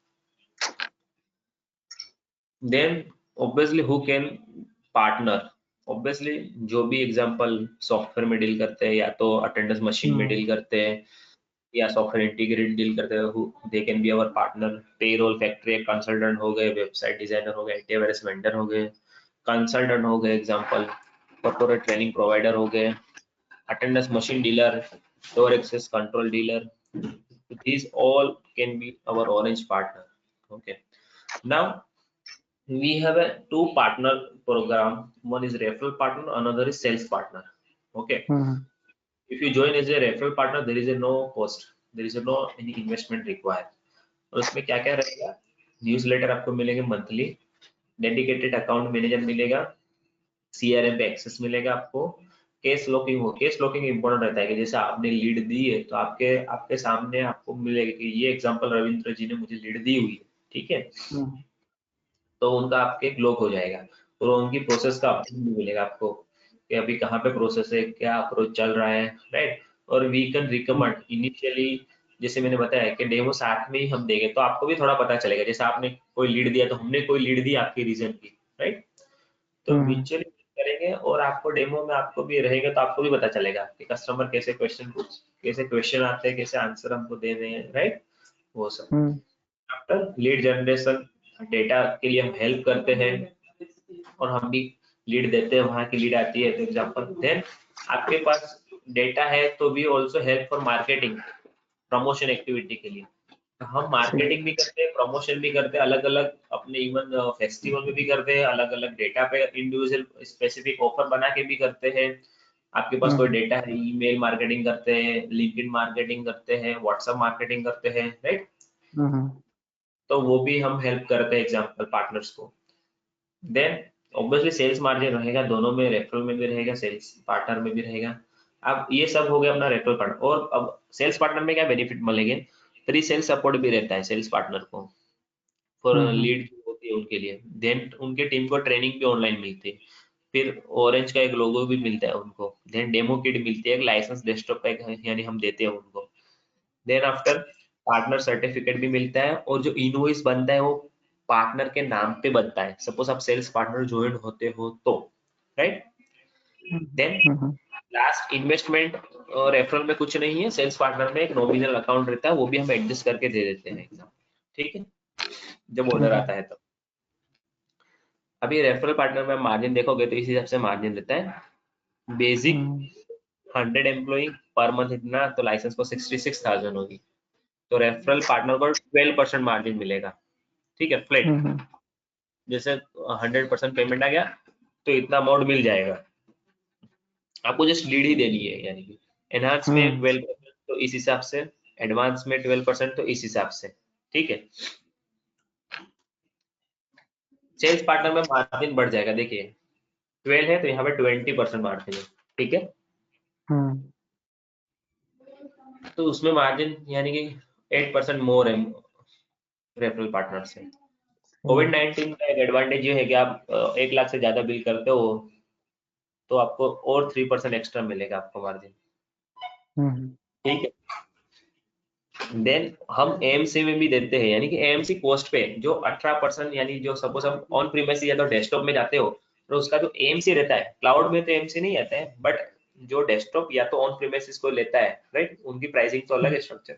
Then obviously who can partner, obviously जो भी एग्जांपल सॉफ्टवेयर में डील करते हैं, या तो अटेंडेंस मशीन में डील करते हैं, या सॉफ्टवेयर इंटीग्रेट डील करते हैं, they can be our partner. Payroll factory consultant हो गए, वेबसाइट डिजाइनर हो गए, एंटीवायरस वेंडर हो गए, कंसल्टेंट हो गए एग्जांपल, कॉर्पोरेट ट्रेनिंग प्रोवाइडर हो गए, attendance machine dealer, door access control dealer, these all can be our orange partner. Okay, now we have a two partner program, one is referral partner, another is sales partner. Okay, if you join as a referral partner there is a no cost, there is a no any investment required। और उसमें क्या क्या रहेगा, newsletter आपको मिलेंगे monthly, dedicated account manager मिलेगा, CRM पे access मिलेगा आपको, केस लॉकिंग हो, केस लॉकिंग इंपॉर्टेंट रहता है कि जैसे आपने लीड दी है तो आपके आपके सामने आपको मिलेगा कि ये एग्जांपल रविंद्र जी ने मुझे लीड दी हुई है, ठीक है, तो उनका आपके लॉक हो जाएगा और उनकी प्रोसेस का अपडेट भी मिलेगा आपको कि अभी कहाँ पे प्रोसेस है, क्या अप्रोच चल रहा है, राइट। और वी कैन रिकमेंड इनिशियली, जैसे मैंने बताया कि डेमो साथ में ही हम देंगे तो आपको भी थोड़ा पता चलेगा, जैसे आपने कोई लीड दिया तो हमने कोई लीड दी आपकी रीजन की, राइट। तो म्यूचुअली करेंगे और आपको डेमो में आपको भी रहेगा तो आपको भी पता चलेगा कि कस्टमर कैसे क्वेश्चन आते हैं, कैसे आंसर हमको दे रहे हैं, राइट, वो सब। आफ्टर लीड जनरेशन, डेटा के लिए हम हेल्प करते हैं और हम भी लीड देते हैं, वहां की लीड आती है तो एग्जांपल। देन आपके पास डेटा है तो भी also help for marketing, promotion activity के लिए। तो हम मार्केटिंग भी करते हैं, प्रमोशन भी करते हैं, अलग अलग अपने इवन फेस्टिवल में भी करते हैं, अलग अलग डेटा पे इंडिविजुअल स्पेसिफिक ऑफर बना के भी करते हैं। आपके पास कोई डेटा है, ईमेल मार्केटिंग करते हैं, लिंक्डइन मार्केटिंग करते हैं, व्हाट्सएप मार्केटिंग करते हैं, राइट, तो वो भी हम हेल्प करते हैं एग्जांपल पार्टनर्स को। देन ऑब्वियसली सेल्स मार्जिन रहेगा दोनों में, रेफरल में भी रहेगा, सेल्स पार्टनर में भी रहेगा। अब ये सब हो गया अपना रेफरल पार्टनर। और अब सेल्स पार्टनर में क्या बेनिफिट मिलेंगे, प्री सेल सपोर्ट भी रहता है सेल्स पार्टनर को फॉर लीड होती है उनके लिए। देन उनके टीम को ट्रेनिंग भी ऑनलाइन मिलती है, फिर ऑरेंज का एक लोगो भी मिलता है उनको, देन डेमो किट मिलती है, एक लाइसेंस डेस्कटॉप का एक यानी हम देते हैं उनको। देन आफ्टर पार्टनर सर्टिफिकेट भी मिलता है, और जो इनवॉइस बनता है वो पार्टनर के नाम पे बनता है, सपोज आप सेल्स पार्टनर ज्वाइन होते हो तो, राइट। देन लास्ट इन्वेस्टमेंट और रेफरल में कुछ नहीं है, सेल्स पार्टनर में एक नॉमिनल अकाउंट रहता है, वो भी हम एडजस्ट करके दे देते हैं एकदम, ठीक है, जब ऑर्डर आता है तब। अभी रेफरल पार्टनर में मार्जिन देखोगे तो इस हिसाब से मार्जिन रहता है, बेसिक 100 एम्प्लॉई पर मंथ इतना, तो लाइसेंस को 66,000 होगी, तो रेफरल पार्टनर को 12% मार्जिन मिलेगा, ठीक है, फ्लैट। जैसे 100% पेमेंट आ गया तो इतना अमाउंट मिल जाएगा आपको, जस्ट लीड ही देनी है, यानी कि एनहांस में 12% तो इस हिसाब से, एडवांस में 12% तो इस हिसाब से, ठीक है। सेल्स पार्टनर में मार्जिन बढ़ जाएगा, देखिए 12 है तो यहाँ पे 20% मार्जिन है, ठीक है। तो उसमें मार्जिन यानी कि 8% मोर है रेफरल पार्टनर से। कोविड-19 का एक एडवांटेज ये है कि आप 1 लाख से ज्यादा बिल करते हो तो आपको और 3% एक्स्ट्रा मिलेगा आपको मार्जिन। ठीक है। देन हम एएमसी में भी देते हैं, यानी कि एएमसी कॉस्ट पे जो 18% यानी जो सपोज हम ऑन प्रीमिस या तो डेस्कटॉप में जाते हो तो उसका जो एएमसी रहता है, क्लाउड में तो एएमसी नहीं आता है, बट जो डेस्कटॉप या तो ऑन प्रीमिस को लेता है, राइट, उनकी प्राइसिंग तो अलग है स्ट्रक्चर,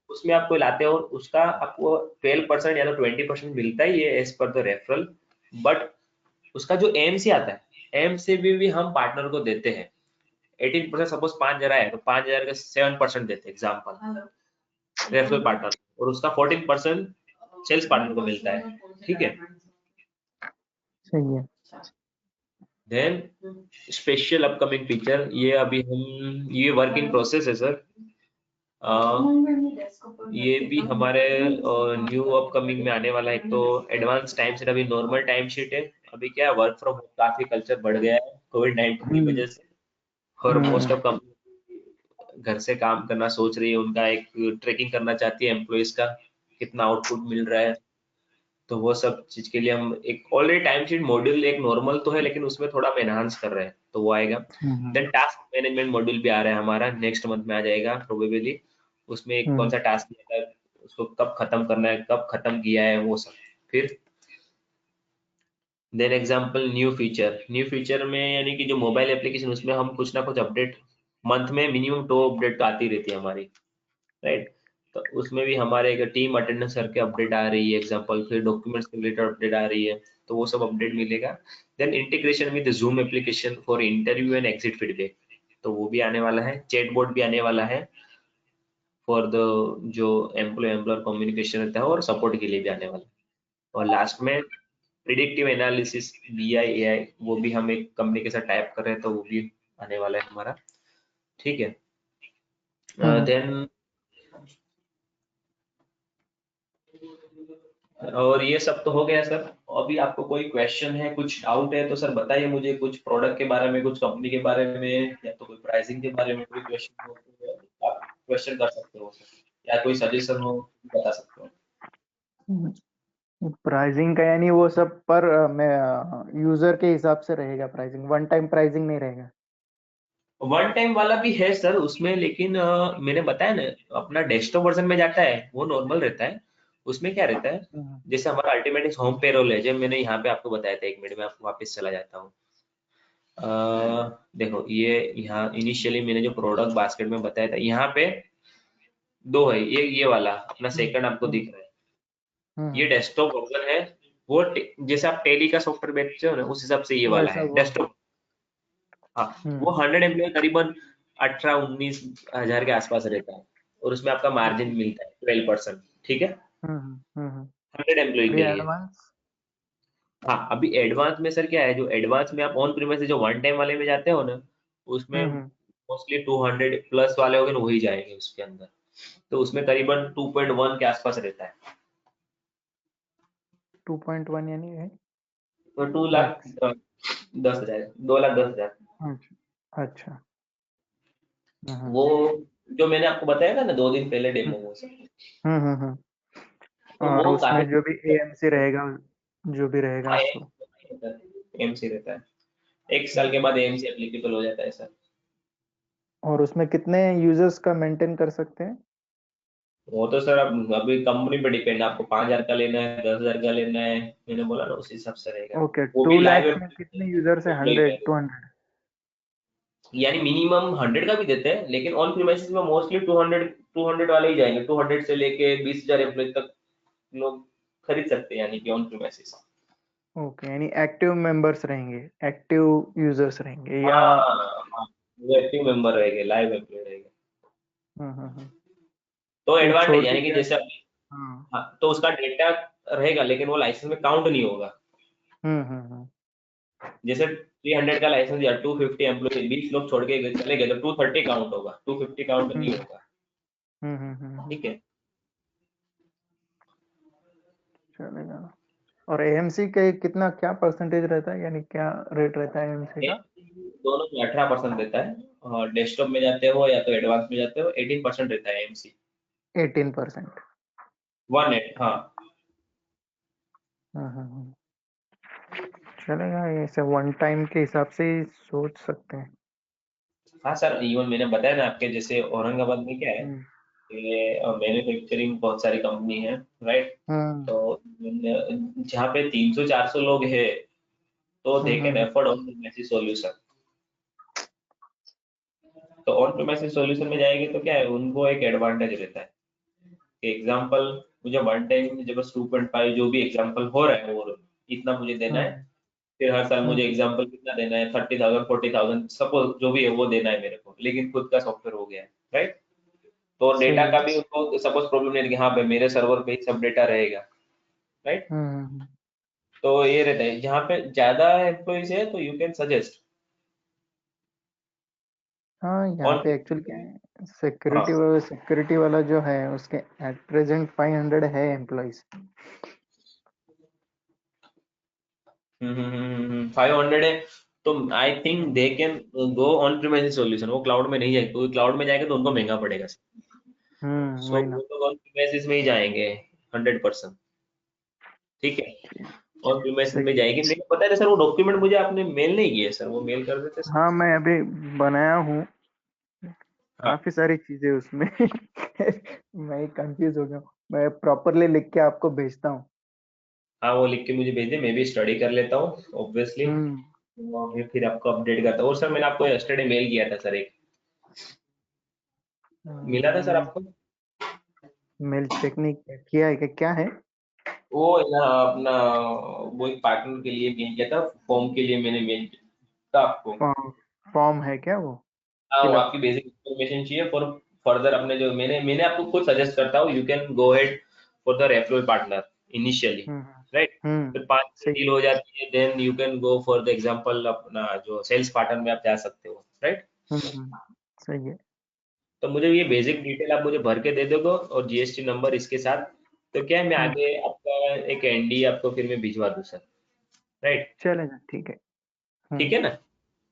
उसमें आपको लाते हो और उसका आपको 12% या तो 20% मिलता ही है as per the referral. But उसका जो एएमसी आता है, एएमसी भी हम पार्टनर को देते हैं। 18% सपोज 5,000 है तो 5,000 का 7% देते हैं एग्जाम्पल रेफरल पार्टनर, और उसका 14% सेल्स पार्टनर को मिलता है। ठीक है। सही है। देन स्पेशल अपकमिंग फीचर, ये अभी हम, ये वर्क इन प्रोसेस है सर। ये भी हमारे न्यू अपकमिंग में आने वाला है। तो एडवांस टाइम शीट, अभी नॉर्मल टाइम शीट है। अभी क्या है, वर्क फ्रॉम होम काफी कल्चर बढ़ गया है कोविड-19 की वजह से, और मोस्ट ऑफ कंपनी घर से काम करना सोच रही है। उनका एक ट्रैकिंग करना चाहती है एम्प्लॉइज का, कितना आउटपुट मिल रहा है। तो वो सब चीज के लिए हम एक ऑलरेडी टाइम शीट मॉड्यूल एक नॉर्मल तो है, लेकिन उसमें थोड़ा हम एनहांस कर रहे हैं, तो वो आएगा। देन टास्क मैनेजमेंट मॉड्यूल भी आ रहा है हमारा, नेक्स्ट मंथ में आ जाएगा प्रोबेबली। उसमें एक कौन सा टास्क दिया है, उसको कब खत्म करना है, कब खत्म किया है, वो सब। फिर देन एग्जांपल न्यू फीचर में, यानी कि जो मोबाइल एप्लीकेशन, उसमें हम कुछ ना कुछ अपडेट मंथ में मिनिमम 2 अपडेट तो आती रहती है हमारी, राइट। तो उसमें भी हमारे एक टीम अटेंडेंस करके अपडेट आ रही है एग्जांपल, फिर डॉक्यूमेंट्स के रिलेटेड अपडेट आ रही है, तो वो सब अपडेट मिलेगा। Then integration with Zoom application for interview and exit feedback, तो वो भी आने वाला है। चैटबॉट भी आने वाला है फॉर द जो एम्प्लॉयर कम्युनिकेशन रहता है, और सपोर्ट के लिए भी आने वाला है। और लास्ट में प्रिडिक्टिव एनालिसिस, बीआई एआई, वो भी हम एक कंपनी के साथ टाइप कर रहे हैं, तो वो भी आने वाला है हमारा। ठीक है। देन और ये सब तो हो गया सर। अभी आपको कोई क्वेश्चन है, कुछ डाउट है तो सर बताइए मुझे, कुछ प्रोडक्ट के बारे में, कुछ कंपनी के बारे में, या तो कोई प्राइसिंग के बारे में कोई क्वेश्चन हो तो आप क्वेश्चन कर सकते हो सर, या कोई सजेशन हो बता सकते हो। प्राइसिंग का यानी वो सब पर मैं यूजर के हिसाब से रहेगा प्राइसिंग, वन टाइम प्राइसिंग नहीं रहेगा। वन टाइम वाला भी है सर उसमें, लेकिन मैंने बताया ना, अपना डेस्कटॉप वर्जन में जाता है वो नॉर्मल रहता है। उसमें क्या रहता है, जैसे हमारा अल्टीमेट होम पेरोल है, जब मैंने यहाँ पे आपको बताया था, 1 मिनट में आपको वापस चला जाता हूँ। देखो ये यहाँ इनिशियली मैंने जो प्रोडक्ट बास्केट में बताया था, यहाँ पे 2 है। ये वाला अपना सेकंड आपको दिख रहा है, ये डेस्कटॉप वर्जन है। वो जैसे आप टेली का सॉफ्टवेयर बेचते हो ना, उस हिसाब से ये वाला वैसा है वो डेस्कटॉप। हाँ, वो 100 एम्प्लॉय करीबन 18-19 हजार के आसपास रहता है, और उसमें आपका मार्जिन मिलता है 12%। ठीक है, 100 एम्प्लॉय और के ये लिए। एडवांस। हाँ, अभी एडवांस में सर क्या है, जो एडवांस में आप ऑन प्रीमिस से जो वन टाइम वाले में जाते हो ना, उसमें मोस्टली 200 प्लस वाले हो गए ना, वही जाएंगे उसके अंदर। तो उसमें करीबन 2.1 के आसपास रहता है। 2.1 यानी है। तो 2,10,000, 2,10,000। अच्छा अच्छा। वो जो मैंने आपको बताया था ना 2 दिन पहले डेमो, वो सब, तो और वो उसमें जो भी एएमसी रहेगा, जो भी रहेगा सो। एमसी रहता है। 1 साल के बाद एमसी एप्लीकेबल हो जाता है सर। और उसमें कितने यूजर्स का मेंटेन कर सकते हैं? वो तो सर अब अभी कंपनी पे डिपेंड है, आपको 5,000 का लेना है, 10,000 का लेना है, मैंने बोला ना, उस हिसाब से रहेगा। ओके, वो भी 2 लाइव lakhs में कितने यूजर्स है? 100 200? यानी मिनिमम 100 का भी देते हैं, लेकिन ऑन प्रीमाइसेस में मोस्टली 200 वाले ही जाएंगे। 200 से लेके 20,000 एम्प्लॉय तक लोग खरीद सकते हैं, यानी कि ऑन प्रीमाइसेस। ओके, यानी एक्टिव मेंबर्स रहेंगे, एक्टिव यूजर्स रहेंगे या? हाँ, वो एक्टिव मेंबर रहेंगे, लाइव एम्प्लॉय रहेंगे। हम्म। तो वो एडवांटेज छोड़ के यानी कि क्या? जैसे हाँ। हाँ, तो उसका डेटा रहेगा, लेकिन वो लाइसेंस में काउंट नहीं होगा। हम्म। जैसे 300 का लाइसेंस या 250 एम्प्लॉय 20 लोग छोड़ के चले गए तो 230 काउंट होगा, 250 काउंट नहीं होगा। ठीक है। चलेगा। और एएमसी के कितना, क्या परसेंटेज रहता है, यानी क्या रेट रहता है एएमसी ये का? दोनों में 18% देता है, डेस्कटॉप में जाते हो या तो एडवांस में जाते हो 18% रहता है एमसी 18%। 18। हाँ चलेगा, ये सब वन टाइम के हिसाब से ही सोच सकते हैं। हाँ सर, इवन मैंने बताया ना आपके, जैसे औरंगाबाद में क्या है, हम्म ये मैन्युफैक्चरिंग बहुत सारी कंपनी है, राइट। हम्म तो जहाँ पे 300-400 लोग हैं, तो they can hmm afford on premises solution. तो ऑन प्रीमाइसेस सॉल्यूशन में जाएंगे तो क्या है, उनको एक एडवांटेज रहता है। एग्जाम्पल, मुझे वन टाइम जब 2.5 जो भी एग्जाम्पल हो रहा है और इतना मुझे देना है, हम्म फिर हर साल मुझे हम्म एग्जाम्पल कितना देना है, 30,000 40,000 सपोज जो भी है वो देना है मेरे को, लेकिन खुद का सॉफ्टवेयर हो गया है, राइट। तो डेटा सही का है। भी उनको सपोज प्रॉब्लम नहीं है कि हाँ भाई मेरे सर्वर पे ही सब डेटा रहेगा, राइट। हम्म। तो ये रहता है, जहाँ पे ज्यादा एम्प्लॉइज है तो यू कैन सजेस्ट हाँ, यहाँ ऑन। पे एक्चुअली क्या है, हाँ, सिक्योरिटी वाला जो है उसके एट प्रेजेंट 500 है एम्प्लॉइज। 500 है, तो I think they can go on premises solution. वो क्लाउड में नहीं जाएगा, क्योंकि क्लाउड में जाएगा तो उनको महंगा पड़ेगा। सो वही वो ना। तो ऑन प्रीमाइसेस में ही जाएंगे 100%। ठीक है, ऑन प्रीमाइसेस सही। में जाएगी। लेकिन पता है सर, वो डॉक्यूमेंट मुझे आपने मेल नहीं किए सर, वो मेल कर देते सर। हाँ, मैं अभी बनाया हूँ, हाँ काफी सारी चीजें उसमें मैं कंफ्यूज हो गया हूँ। मैं प्रॉपरली लिख के आपको भेजता हूँ। हाँ, वो लिख के मुझे भेजिए, मैं भी स्टडी कर लेता हूँ ऑब्वियसली। हम्म मैं फिर आपको अपडेट करता हूँ। और सर मैंने आपको यस्टरडे मेल किया था सर, एक मिला था सर आपको? मेल चेक नहीं किया है, क्या है? वो है ना अपना, वो एक पार्टनर के लिए मेल किया था, फॉर्म के लिए मैंने मेल किया था आपको। फॉर्म फॉर्म है क्या वो? हाँ, वो फिलअप। आपकी बेसिक इन्फॉर्मेशन चाहिए फॉर फर्दर। अपने जो मैंने मैंने आपको खुद सजेस्ट करता हूँ, you can go head for the referral partner initially, hmm right. फिर 5 से सही डील है। हो जाती है, then you can go for the example अपना जो सेल्स पार्टनर में आप जा सकते हो, राइट। सही है। तो मुझे ये बेसिक डिटेल आप मुझे भर के दे दोगे और जीएसटी नंबर इसके साथ, तो क्या है, मैं हम्म आगे आपका एक एनडी आपको फिर मैं भिजवा दूँ सर, राइट। चलेगा, ठीक है। ठीक है ना?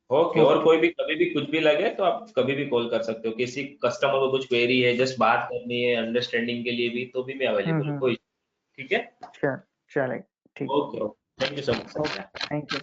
ओके। और ओके। कोई भी कभी भी कुछ भी लगे तो आप कभी भी कॉल कर सकते हो। किसी कस्टमर को कुछ क्वेरी है, जस्ट बात करनी है अंडरस्टैंडिंग के लिए भी, तो भी मैं अवेलेबल हूँ, हम्म कोई। ठीक है। चल चलेगा, ठीक okay okay, thank you so much है। Okay, sir. Thank you.